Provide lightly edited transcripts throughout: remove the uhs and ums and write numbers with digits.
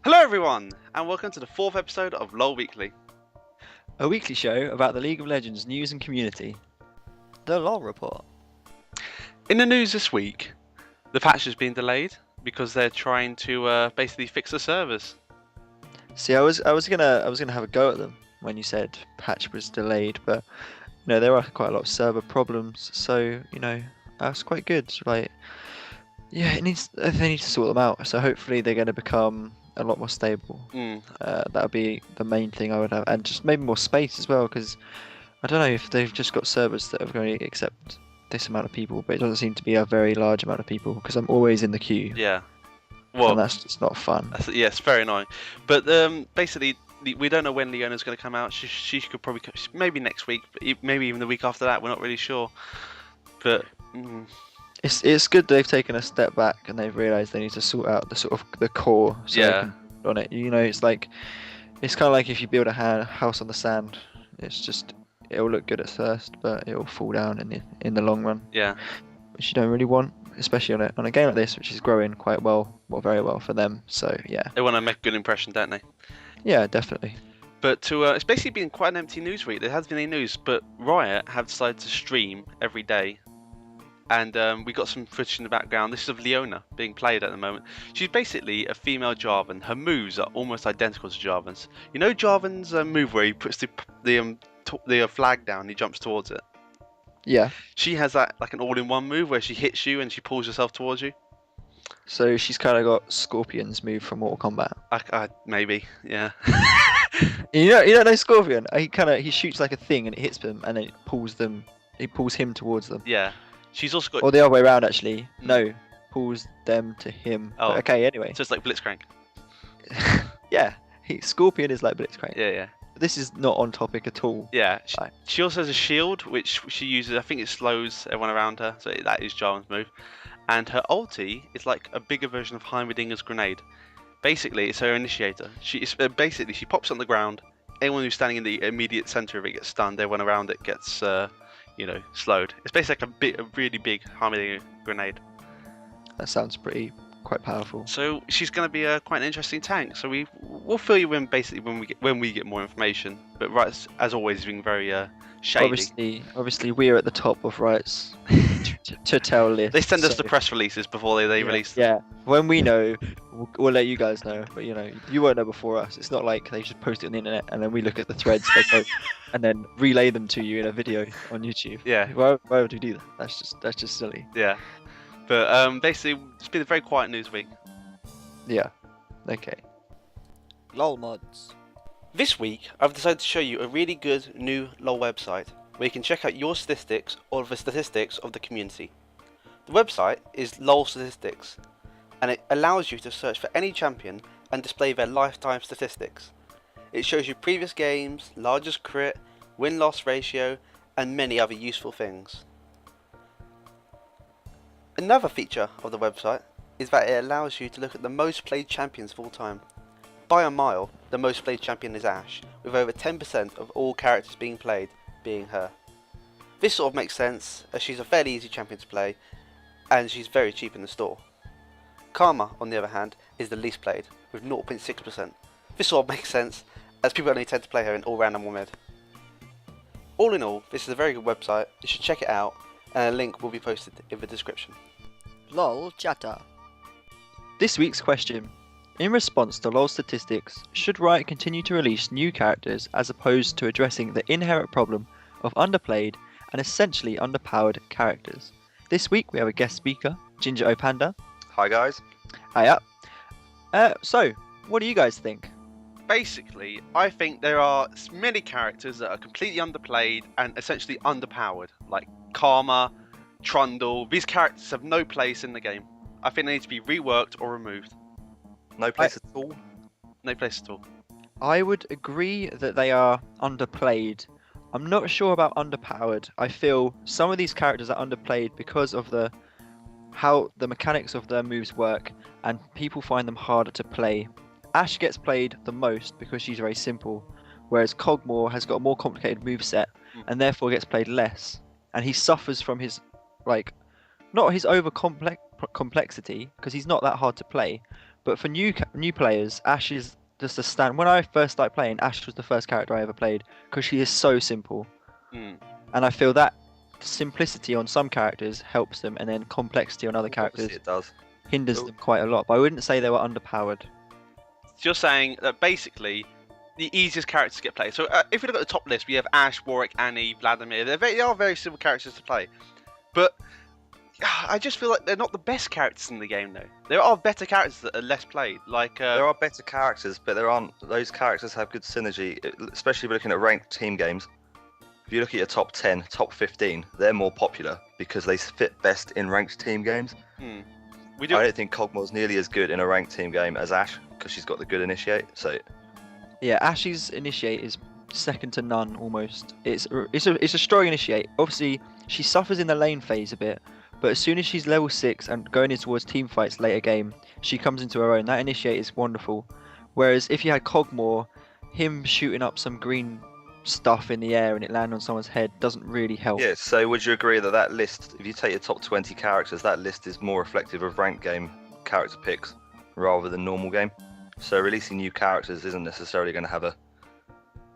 Hello everyone, and welcome to the 4th episode of LoL Weekly. A weekly show about the League of Legends news and community. The LoL Report. In the news this week, the patch has been delayed because they're trying to basically fix the servers. See, I was gonna have a go at them when you said patch was delayed, but there are quite a lot of server problems, so that's quite good. Like, yeah, they need to sort them out. So hopefully they're going to become a lot more stable. That would be the main thing I would have, and just maybe more space as well, because I don't know if they've just got servers that are going to accept this amount of people, but it doesn't seem to be a very large amount of people because I'm always in the queue. Yeah, well, and that's just not fun. Yeah, it's very annoying. But basically, we don't know when Leona's going to come out. She could probably maybe next week, maybe even the week after that. We're not really sure. But it's good they've taken a step back and they've realised they need to sort out the core. So they can build on it. It's kind of like if you build a house on the sand. It'll look good at first, but it'll fall down in the long run. Yeah. Which you don't really want, especially on a game like this, which is growing quite very well for them. So yeah. They want to make a good impression, don't they? Yeah, definitely. But it's basically been quite an empty news week. There hasn't been any news, but Riot have decided to stream every day. And we got some footage in the background. This is of Leona being played at the moment. She's basically a female Jarvan. Her moves are almost identical to Jarvan's. You know Jarvan's move where he puts the flag down and he jumps towards it? Yeah. She has that like an all-in-one move where she hits you and she pulls herself towards you. So she's kind of got Scorpion's move from Mortal Kombat. Maybe, yeah. You don't know Scorpion? He shoots like a thing and it hits them and then it pulls him towards them. Yeah. She's also got... Or the other way around, actually. No, pulls them to him. Oh. But okay, anyway. So it's like Blitzcrank. Yeah, Scorpion is like Blitzcrank. Yeah. This is not on topic at all. Yeah. She also has a shield, which she uses. I think it slows everyone around her. So that is Jarvan's move. And her ulti is like a bigger version of Heimerdinger's grenade. Basically, it's her initiator. She pops on the ground. Anyone who's standing in the immediate center of it gets stunned. Everyone around it gets... slowed. It's basically like a really big Heimerdinger grenade. That sounds quite powerful. So she's going to be quite an interesting tank. So we'll fill you in basically when we get more information. But Riot's, as always, has been very shady. Obviously, we're at the top of Riot's to tell list. They send us the press releases before they release them. Yeah, when we know, we'll let you guys know. But you won't know before us. It's not like they just post it on the internet and then we look at the threads and then relay them to you in a video on YouTube. Yeah. Why would we do that? That's just silly. Yeah. But basically, it's been a very quiet news week. Yeah. Okay. LoL mods. This week, I've decided to show you a really good new LoL website where you can check out your statistics or the statistics of the community. The website is LoLStatistics, and it allows you to search for any champion and display their lifetime statistics. It shows you previous games, largest crit, win-loss ratio, and many other useful things. Another feature of the website is that it allows you to look at the most played champions of all time. By a mile, the most played champion is Ashe, with over 10% of all characters being played being her. This sort of makes sense, as she's a fairly easy champion to play, and she's very cheap in the store. Karma, on the other hand, is the least played, with 0.6%. This sort of makes sense, as people only tend to play her in all random 1 mid. All in all, this is a very good website, you should check it out, and a link will be posted in the description. LoL Chapter. This week's question. In response to LoLStatistics, should Riot continue to release new characters as opposed to addressing the inherent problem of underplayed and essentially underpowered characters? This week we have a guest speaker, Ginger Opanda. Hi guys. Hiya. So, what do you guys think? Basically, I think there are many characters that are completely underplayed and essentially underpowered, like Karma, Trundle. These characters have no place in the game. I think they need to be reworked or removed. No place at all? No place at all. I would agree that they are underplayed. I'm not sure about underpowered. I feel some of these characters are underplayed because of how the mechanics of their moves work, and people find them harder to play. Ashe gets played the most because she's very simple, whereas Kog'Maw has got a more complicated moveset and therefore gets played less. And he suffers from his, not his over complexity because he's not that hard to play. But for new players, Ashe is just a stand. When I first started playing, Ashe was the first character I ever played because she is so simple, Mm. and I feel that simplicity on some characters helps them, and then complexity on other characters Obviously it does. hinders them quite a lot. But I wouldn't say they were underpowered. So you're saying that basically the easiest characters to get played. So if you look at the top list, we have Ashe, Warwick, Annie, Vladimir. They are very simple characters to play. But I just feel like they're not the best characters in the game, though. There are better characters that are less played. Like There are better characters, but there aren't. Those characters have good synergy, especially if you're looking at ranked team games. If you look at your top 10, top 15, they're more popular because they fit best in ranked team games. we do. I don't think Cogmore's nearly as good in a ranked team game as Ashe because she's got the good initiate. So Yeah, Ashe's initiate is second to none almost. It's a strong initiate. Obviously, she suffers in the lane phase a bit, but as soon as she's level 6 and going in towards team fights later game, she comes into her own. That initiate is wonderful. Whereas if you had Cogmore, him shooting up some green stuff in the air and it land on someone's head doesn't really help. yeah. So would you agree that that list, if you take your top 20 characters, that list is more reflective of ranked game character picks rather than normal game? So releasing new characters isn't necessarily going to have a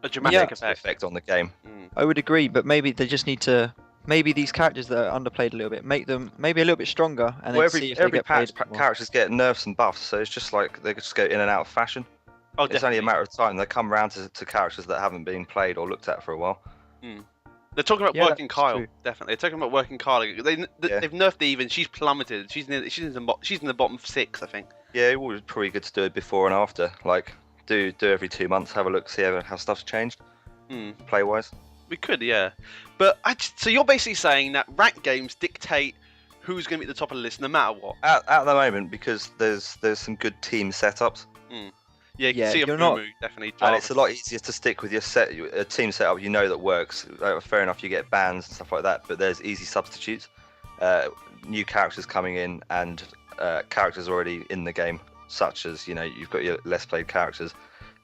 A dramatic Yeah. effect. on the game. I would agree, but maybe they just need to. Maybe these characters that are underplayed a little bit, make them maybe a little bit stronger, and Well, then see if they every get patch, played more. characters get nerfs and buffs, so it's just like they just go in and out of fashion. Oh, It's only a definitely. matter of time. They come around to characters that haven't been played or looked at for a while. They're talking about Yeah, working that's Kyle. true. Definitely, they're talking about working Kyle. Yeah. They've nerfed Even. She's plummeted. She's in the bottom 6, I think. Yeah, it would be probably good to do it before and after. Like, do every 2 months, have a look, see how stuff's changed, play wise. We could, yeah. But so you're basically saying that ranked games dictate who's going to be at the top of the list, no matter what. At the moment, because there's some good team setups, Yeah, you Yeah, can see a you're not- Mumu, definitely. and it's a lot easier to stick with your a team setup you know that works. Fair enough, you get bans and stuff like that, but there's easy substitutes. New characters coming in and characters already in the game, such as you've got your less played characters,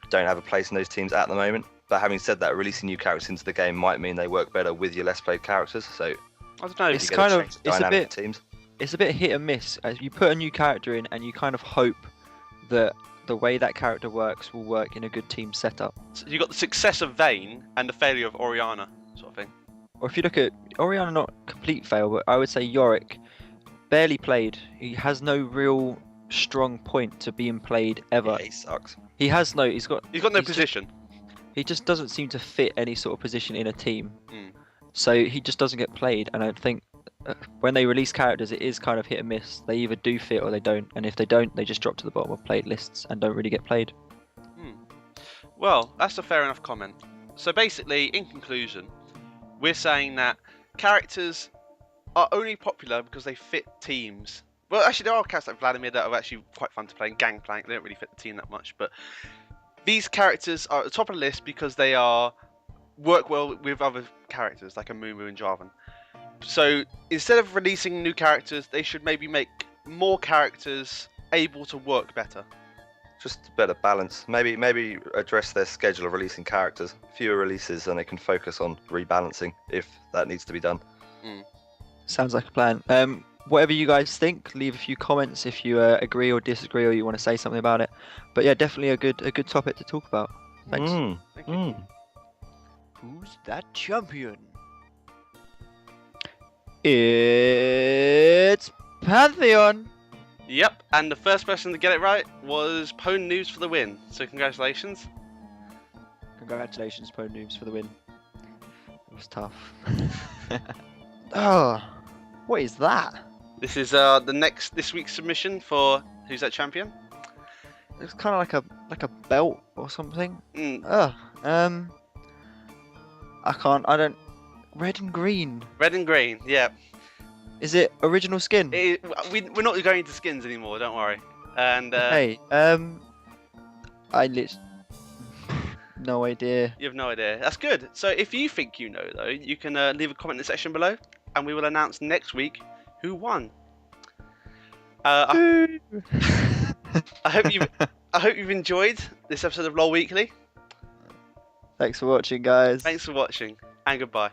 don't have a place in those teams at the moment. But having said that, releasing new characters into the game might mean they work better with your less played characters. So I don't know. It's you get kind a of- change it's a dynamic bit- of teams. It's a bit hit and miss. As you put a new character in, and you kind of hope that the way that character works will work in a good team setup. You got the success of Vayne and the failure of Oriana, sort of thing. Or if you look at Oriana, not complete fail, but I would say Yorick, barely played. He has no real strong point to being played ever. Yeah, he sucks. He has no. He's got He's got no He's just- position. He just doesn't seem to fit any sort of position in a team. Mm. So he just doesn't get played. And I think when they release characters, it is kind of hit and miss. They either do fit or they don't. And if they don't, they just drop to the bottom of played lists and don't really get played. Well, that's a fair enough comment. So basically, in conclusion, we're saying that characters are only popular because they fit teams. Well, actually, there are characters like Vladimir that are actually quite fun to play, and Gangplank. They don't really fit the team that much, but these characters are at the top of the list because they work well with other characters like a Mumu and Jarvan. So instead of releasing new characters, they should maybe make more characters able to work better. Just a better balance. Maybe address their schedule of releasing characters. Fewer releases, and they can focus on rebalancing if that needs to be done. Sounds like a plan. Whatever you guys think, leave a few comments if you agree or disagree or you want to say something about it. But yeah, definitely a good topic to talk about. Thanks. Thank you. Who's that champion? It's Pantheon. Yep, and the first person to get it right was Pwn News for the win. So congratulations. Congratulations, Pwn Noobs, for the win. It was tough. Oh, what is that? This is this week's submission for Who's That Champion? It's kind of like a belt or something. Mm, I don't. Red and green. red and green, yeah. Is it original skin? We're not going into skins anymore, don't worry. And Hey, I no idea. you have no idea. That's good. So if you think you know, though, you can leave a comment in the section below, and we will announce next week who won. I hope you've enjoyed this episode of LoL Weekly. Thanks for watching, guys. Thanks for watching, and goodbye.